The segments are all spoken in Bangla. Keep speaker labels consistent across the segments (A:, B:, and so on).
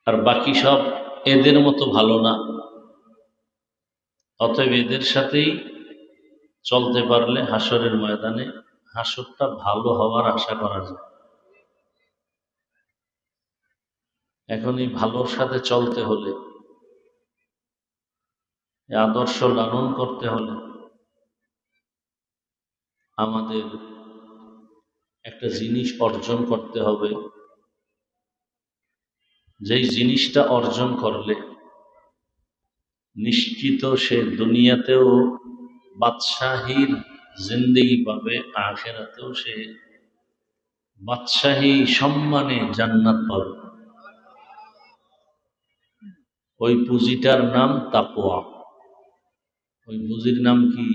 A: আর বাকি সব এদের মতো ভালো না। অতএব এদের সাথেই চলতে পারলে হাসরের ময়দানে হাসরটা ভালো হওয়ার আশা করা যায়। এখন এই ভালোর সাথে চলতে হলে, এই আদর্শ লালন করতে হলে আমাদের একটা জিনিস অর্জন করতে হবে, যেই জিনিসটা অর্জন করলে নিশ্চিত সে দুনিয়াতেও বাদশাহীর জিন্দেগি পাবে, আখিরাতেও সে বাদশাহী সম্মানে জান্নাত পাবে। ওই পুঁজিটার নাম তাকওয়া। ওই পুঁজির নাম কি?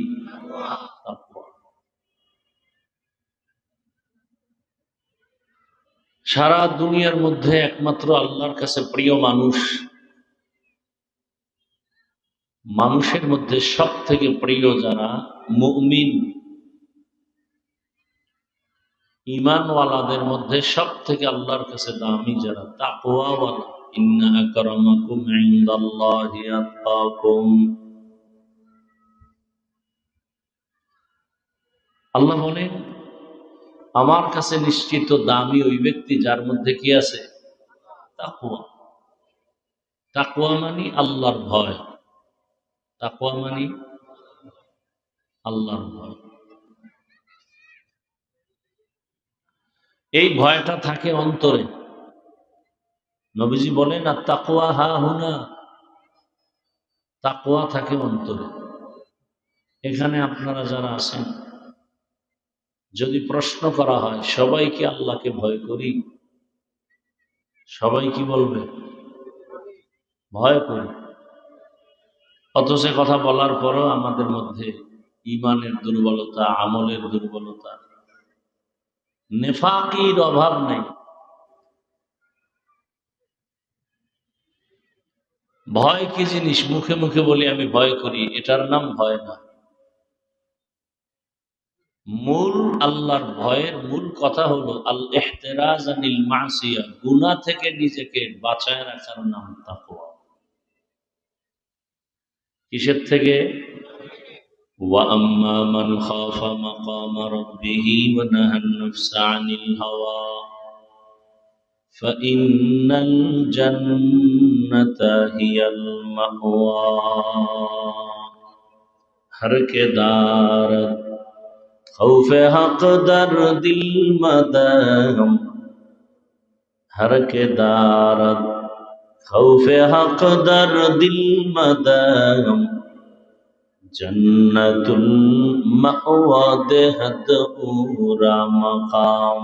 A: তাকওয়া। সারা দুনিয়ার মধ্যে একমাত্র আল্লাহর কাছে প্রিয় মানুষ, মানুষের মধ্যে সব থেকে প্রিয় যারা মুমিন, ঈমানওয়ালাদের মধ্যে সব থেকে আল্লাহর কাছে দামি যারা তাকওয়াওয়ালা। ইন্না আকরামাকুম ইনদাল্লাহি আতকাকুম। আল্লাহ বলেন আমার কাছে নিশ্চিত দামি ওই ব্যক্তি যার মধ্যে কি আছে? তাকওয়া। তাকওয়া মানে আল্লাহর ভয়। তাকওয়া মানে আল্লাহর ভয়। এই ভয়টা থাকে অন্তরে। নবীজি বলেন আর তাকওয়া হা হুনা, তাকওয়া থাকে অন্তরে। এখানে আপনারা যারা আছেন, যদি প্রশ্ন করা হয় সবাই কি আল্লাহকে ভয় করি, সবাই কি বলবে? ভয় করি। অথচ কথা বলার পরও আমাদের মধ্যে ঈমানের দুর্বলতা, আমলের দুর্বলতা, নেফাকির অভাব নেই। ভয় কি জিনিস? মুখে মুখে বলি আমি ভয় করি, এটার নাম ভয় না। মূল আল্লাহর ভয়ের মূল কথা হলো আল ইহতিরাজ আনিল মাসিয়া, গুনাহ থেকে নিজেকে বাঁচায় রাখার নাম তাকওয়া। কিসের থেকে? ওয়া আম্মা মান খাফা মাকামা রাব্বিহি ওয়া নাহান নাফসা আনিল হাওয়া ফাইন্নাল জান্নাতা হিয়াল মাওয়া। हर के दारद खौफे हक दर दिल मदम, हर के दारद खौफे हक दर दिल मदम, जन्नतुल मअवा देहत पूरा मकाम,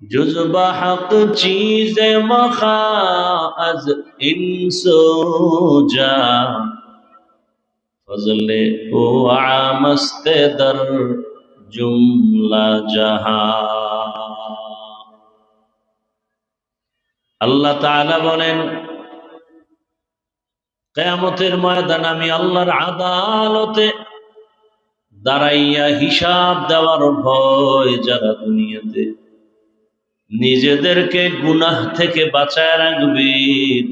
A: जुज़्बा हक चीज़े मखा अज इंसो जा, फजले ओ आमस्ते दर जुमला जहां। আল্লাহ তাআলা বলেন কিয়ামতের ময়দানে আমি আল্লাহর আদালতে দাঁড়াইয়া হিসাব দেওয়ার ভয় যারা দুনিয়াতে নিজেদেরকে গুনাহ থেকে বাঁচায় রাখবেন,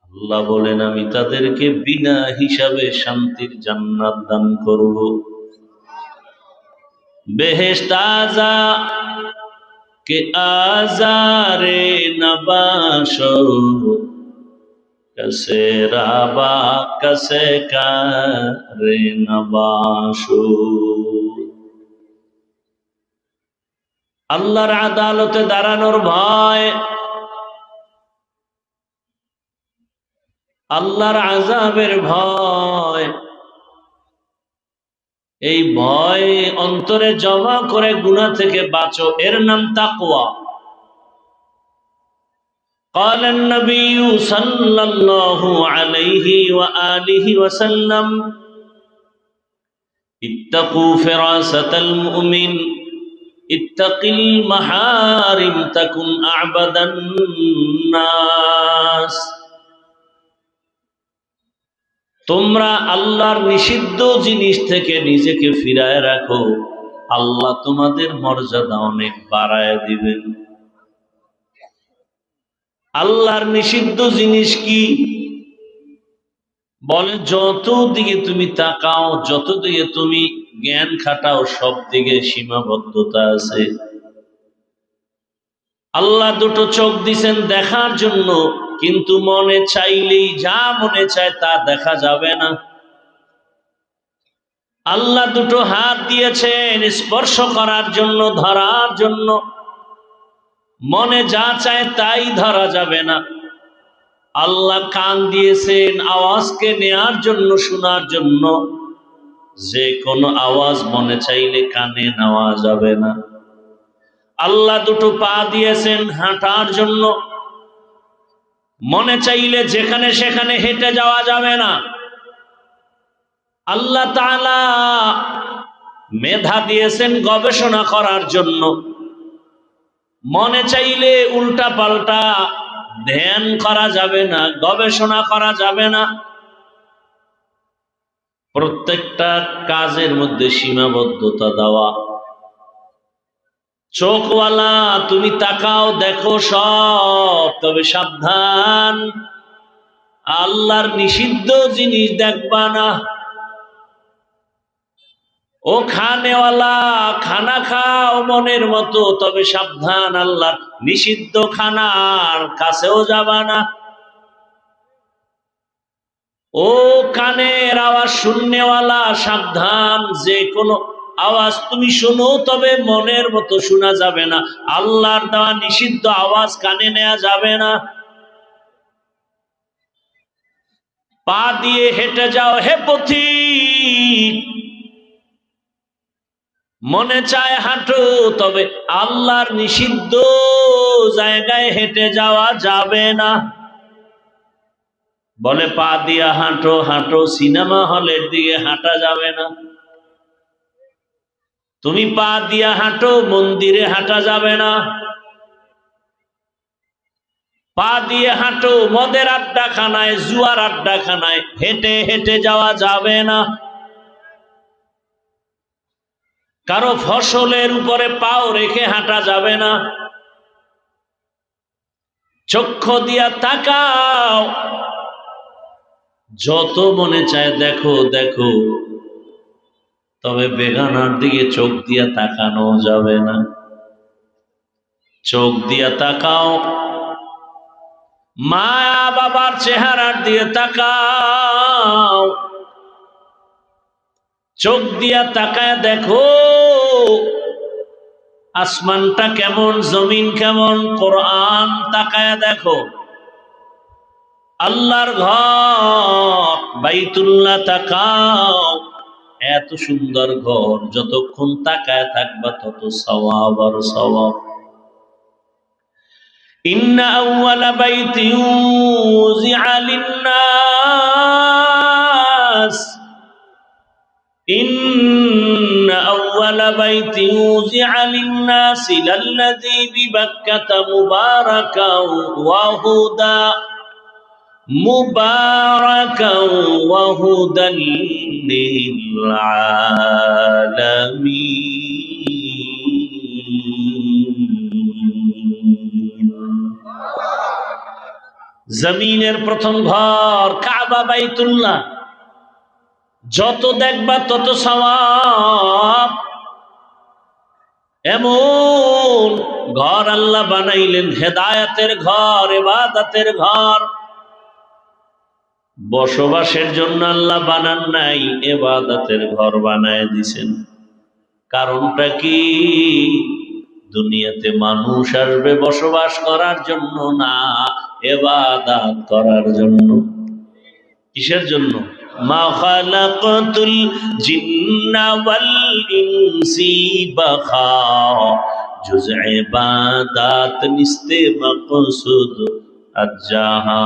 A: আল্লাহ বলেন আমি তাদেরকে বিনা হিসাবে শান্তির জান্নাত দান করব। বেহেশত আযা কে আজারে নবাশো, কসে রাবা কসে কারে নবাশো। আল্লাহর আদালতে দাঁড়ানোর ভয়, আল্লাহর আযাবের ভয়, এই ভয় অন্তরে জমা করে গুনাহ থেকে বাঁচো, এর নাম তাকওয়া। قال النبي صلى الله عليه وآله وسلم اتقوا فراسة المؤمن اتق المحارم تكن أعبد الناس। তোমরা আল্লাহর নিষিদ্ধ জিনিস থেকে নিজেকে ফিরায় রাখো, আল্লাহ তোমাদের মর্যাদা অনেক বাড়ায় দিবেন। আল্লাহর নিষিদ্ধ জিনিস কি? বলে যত দিকে তুমি তাকাও, যত দিকে তুমি জ্ঞান খাটাও, সব দিকে সীমাবদ্ধতা আছে। আল্লাহ দুটো চোখ দিছেন দেখার জন্য, কিন্তু মনে চাইলেই যা মনে চায় তা দেখা যাবে না। আল্লাহ দুটো হাত দিয়েছেন স্পর্শ করার জন্য, ধরার জন্য, মনে যা চায় তাই ধরা যাবে না। আল্লাহ কান দিয়েছেন আওয়াজকে নেয়ার জন্য, শোনার জন্য, যে কোনো আওয়াজ মনে চাইলে কানে নেওয়া যাবে না। আল্লাহ দুটো পা দিয়েছেন হাঁটার জন্য, মনে চাইলে যেখানে সেখানে হেঁটে যাওয়া যাবে না। আল্লাহ তাআলা মেধা দিয়েছেন গবেষণা করার জন্য, মনে চাইলে উল্টা পাল্টা ধ্যান করা যাবে না, গবেষণা করা যাবে না। প্রত্যেকটা কাজের মধ্যে সীমাবদ্ধতা দেওয়া। চোখওয়ালা তুমি তাকাও দেখো সব, তবে সাবধান, আল্লাহর নিষিদ্ধ জিনিস দেখবা না। ও খানেওয়ালা খানা খাও মনের মতো, তবে সাবধান, আল্লাহর নিষিদ্ধ খানার কাছেও যাবা না। ও কানের আওয়াজ শুননেওয়ালা সাবধান, যে কোনো আওয়াজ তুমি শোনো, তবে মনের মতো শোনা যাবে না। আল্লাহর দেওয়া নিষিদ্ধ আওয়াজ কানে নেওয়া যাবে না। পা দিয়ে হেঁটে যাও হে পথিক, মনে চায় হাঁটো, তবে আল্লাহর নিষিদ্ধ জায়গায় হেঁটে যাওয়া যাবে না। বলে পা দিয়া হাঁটো, হাঁটো, সিনেমা হলের দিকে হাঁটা যাবে না। তুমি পা দিয়া হাঁটো, মন্দিরে হাঁটা যাবে না। পা দিয়ে হাঁটো, মদের আড্ডাখানায়, জুয়ার আড্ডাখানায় হেঁটে হেঁটে যাওয়া যাবে না। কারো ফসলের উপরে পাও রেখে হাঁটা যাবে না। চক্ষু দিয়া তাকাও, যত মনে চায় দেখো দেখো, তবে বেগানার দিকে চোখ দিয়া তাকানো যাবে না। চোখ দিয়া তাকাও, মা বাবার চেহারার দিয়ে তাকাও। চোখ দিয়া তাকায় দেখো আসমানটা কেমন, জমিন কেমন, কোরআন তাকায় দেখো। আল্লাহর ঘর বাইতুল্লাহ তাকাও, এত সুন্দর ঘর, যতক্ষণ তাকায় থাকবা তত সওয়াব আর সওয়াব। ইন্না আউওয়ালা বাইতিন উযিআ লিন-নাস, ইন্না আউওয়ালা বাইতিন উযিআ লিন-নাস লাল্লাযী বিবাক্কাতা মুবারাকাও ওয়া হুদা, মুবারাকাও ওয়া হুদাল লিল আলামিন। জমিনের প্রথম ঘর কাবা বাইতুল্লাহ, যত দেখবা তত সওয়াব। এমন ঘর আল্লাহ বানাইলেন, হেদায়েতের ঘর, ইবাদতের ঘর। বসবাসের জন্য আল্লাহ বানান নাই, ইবাদতের ঘর বানায় দিছেন। কারণটা কি? দুনিয়াতে মানুষ আসবে বসবাস করার জন্য না, ইবাদত করার জন্য। কিসের জন্য? মা খালাকাতুল জিন্না ওয়াল ইনসি বাখা, জুজ ইবাদত নিস্তে মাকসুদ আজ্জাহা।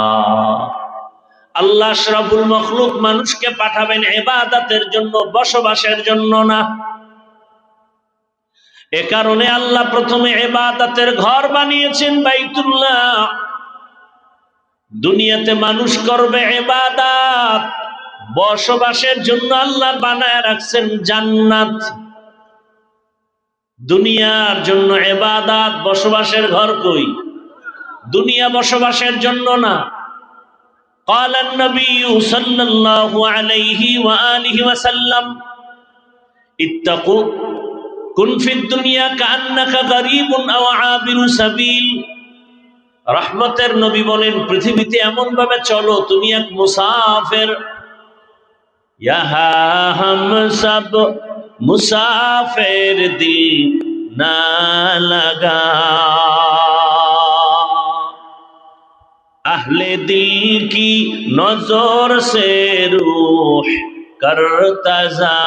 A: আল্লাহ আশরাফুল মখলুক মানুষকে পাঠাবেন ইবাদতের জন্য, বসবাসের জন্য না। এ কারণে আল্লাহ প্রথমে ইবাদতের ঘর বানিয়েছেন বাইতুল্লাহ। দুনিয়াতে মানুষ করবে ইবাদত, বসবাসের জন্য আল্লাহ বানায় রাখছেন জান্নাত। দুনিয়ার জন্য ইবাদত, বসবাসের ঘর কই? দুনিয়া বসবাসের জন্য না। قال النبي صلى الله عليه وآله وسلم اتقوا كن في الدنيا كأنك غريب أو عابر سبيل। রহমতের নবী বলেন, পৃথিবীতে এমন ভাবে চলো তুমি এক মুসাফির। ইহা হাম সব মুসাফির দিল না লাগা, अहले दिल की नजर से रूह करता जा,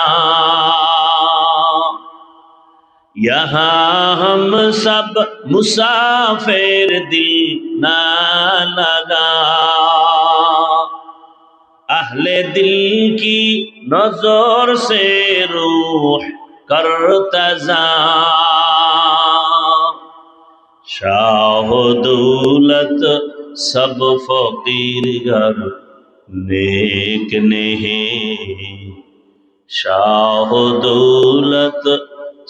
A: यहाँ हम सब मुसाफिर दिल ना लगा, अहले दिल की नजर से रूह करता जा, शाह दौलत सब फकीर घर नेक नहीं, शाह दौलत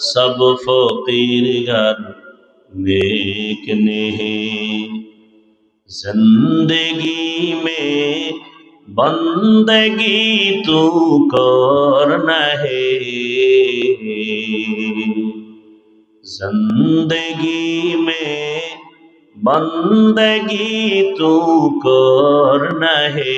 A: सब फकीर घर नेक नहीं, जिंदगी में बंदगी तू करना है, जिंदगी में बंदगी तू करना है,